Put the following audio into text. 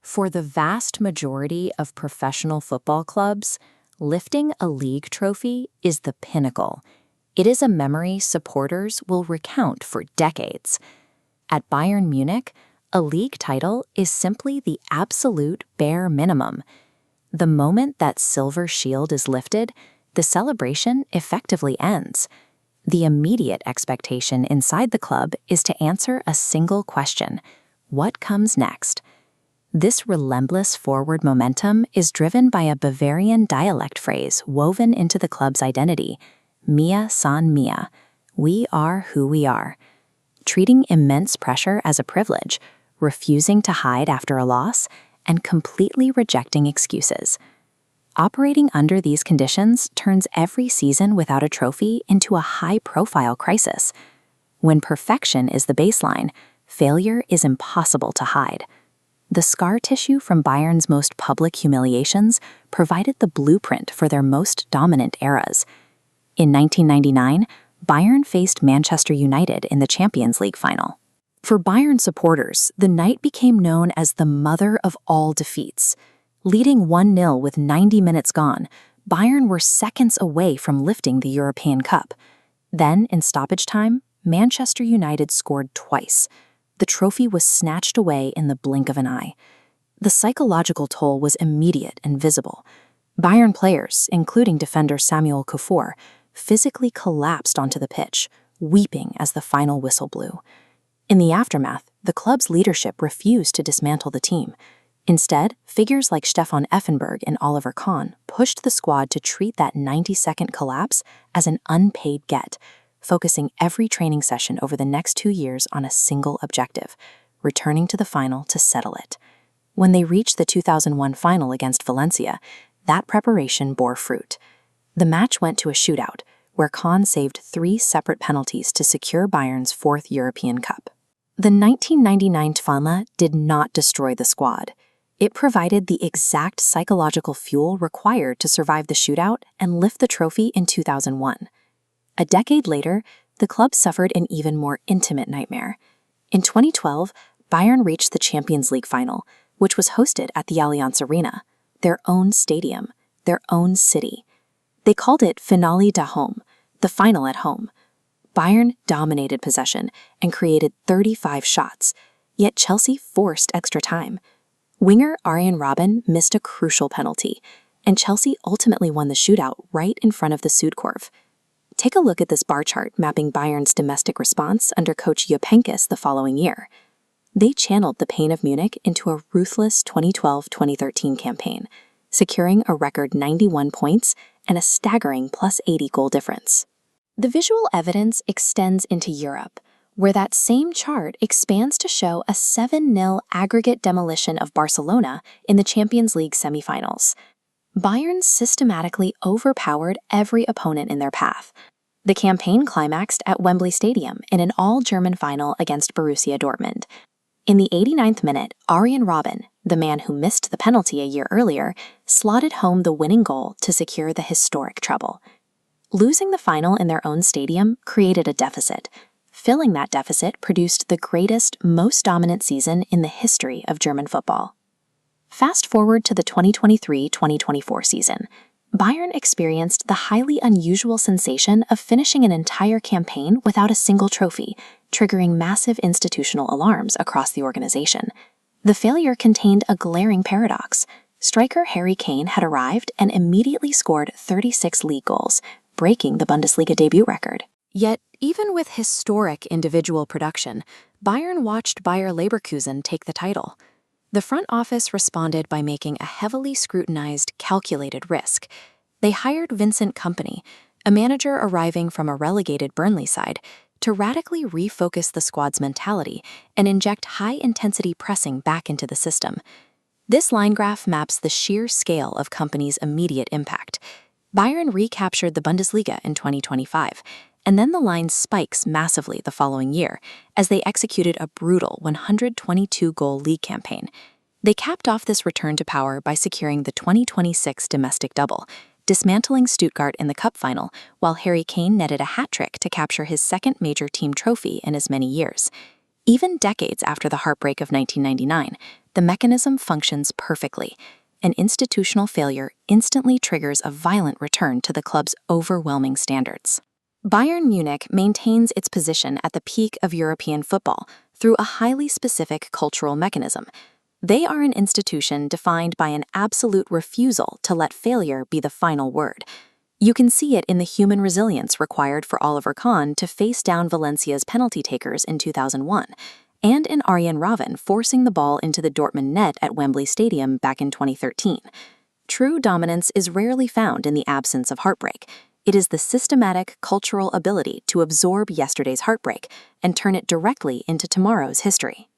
For the vast majority of professional football clubs, lifting a league trophy is the pinnacle. It is a memory supporters will recount for decades. At Bayern Munich, a league title is simply the absolute bare minimum. The moment that silver shield is lifted, the celebration effectively ends. The immediate expectation inside the club is to answer a single question: what comes next? This relentless forward momentum is driven by a Bavarian dialect phrase woven into the club's identity: Mia san Mia, we are who we are. Treating immense pressure as a privilege, refusing to hide after a loss, and completely rejecting excuses. Operating under these conditions turns every season without a trophy into a high-profile crisis. When perfection is the baseline, failure is impossible to hide. The scar tissue from Bayern's most public humiliations provided the blueprint for their most dominant eras. In 1999, Bayern faced Manchester United in the Champions League final. For Bayern supporters, the night became known as the mother of all defeats. Leading 1-0 with 90 minutes gone, Bayern were seconds away from lifting the European Cup. Then, in stoppage time, Manchester United scored twice. The trophy was snatched away in the blink of an eye. The psychological toll was immediate and visible. Bayern players, including defender Samuel Kuffour, physically collapsed onto the pitch, weeping as the final whistle blew. In the aftermath, the club's leadership refused to dismantle the team. Instead, figures like Stefan Effenberg and Oliver Kahn pushed the squad to treat that 90-second collapse as an unpaid get, focusing every training session over the next 2 years on a single objective: returning to the final to settle it. When they reached the 2001 final against Valencia, that preparation bore fruit. The match went to a shootout, where Kahn saved 3 separate penalties to secure Bayern's 4th European Cup. The 1999 Tfalma did not destroy the squad. It provided the exact psychological fuel required to survive the shootout and lift the trophy in 2001. A decade later, the club suffered an even more intimate nightmare. In 2012, Bayern reached the Champions League final, which was hosted at the Allianz Arena, their own stadium, their own city. They called it Finale da Home, the final at home. Bayern dominated possession and created 35 shots, yet Chelsea forced extra time. Winger Arjen Robben missed a crucial penalty, and Chelsea ultimately won the shootout right in front of the Südkurve. Take a look at this bar chart mapping Bayern's domestic response under coach Jupp Heynckes the following year. They channeled the pain of Munich into a ruthless 2012-2013 campaign, securing a record 91 points and a staggering +80 goal difference. The visual evidence extends into Europe, where that same chart expands to show a 7-0 aggregate demolition of Barcelona in the Champions League semifinals. Bayern systematically overpowered every opponent in their path. The campaign climaxed at Wembley Stadium in an all-German final against Borussia Dortmund. In the 89th minute, Arjen Robben, the man who missed the penalty a year earlier, slotted home the winning goal to secure the historic treble. Losing the final in their own stadium created a deficit. Filling that deficit produced the greatest, most dominant season in the history of German football. Fast forward to the 2023-2024 season. Bayern experienced the highly unusual sensation of finishing an entire campaign without a single trophy, triggering massive institutional alarms across the organization. The failure contained a glaring paradox. Striker Harry Kane had arrived and immediately scored 36 league goals, breaking the Bundesliga debut record. Yet, even with historic individual production, Bayern watched Bayer Leverkusen take the title. The front office responded by making a heavily scrutinized, calculated risk. They hired Vincent Kompany, a manager arriving from a relegated Burnley side, to radically refocus the squad's mentality and inject high-intensity pressing back into the system. This line graph maps the sheer scale of Kompany's immediate impact. Bayern recaptured the Bundesliga in 2025, and then the line spikes massively the following year as they executed a brutal 122-goal league campaign. They capped off this return to power by securing the 2026 domestic double, dismantling Stuttgart in the cup final, while Harry Kane netted a hat-trick to capture his second major team trophy in as many years. Even decades after the heartbreak of 1999, The mechanism functions perfectly. An institutional failure instantly triggers a violent return to the club's overwhelming standards. Bayern Munich maintains its position at the peak of European football through a highly specific cultural mechanism. They are an institution defined by an absolute refusal to let failure be the final word. You can see it in the human resilience required for Oliver Kahn to face down Valencia's penalty takers in 2001, and in Arjen Robben forcing the ball into the Dortmund net at Wembley Stadium back in 2013. True dominance is rarely found in the absence of heartbreak. It is the systematic cultural ability to absorb yesterday's heartbreak and turn it directly into tomorrow's history.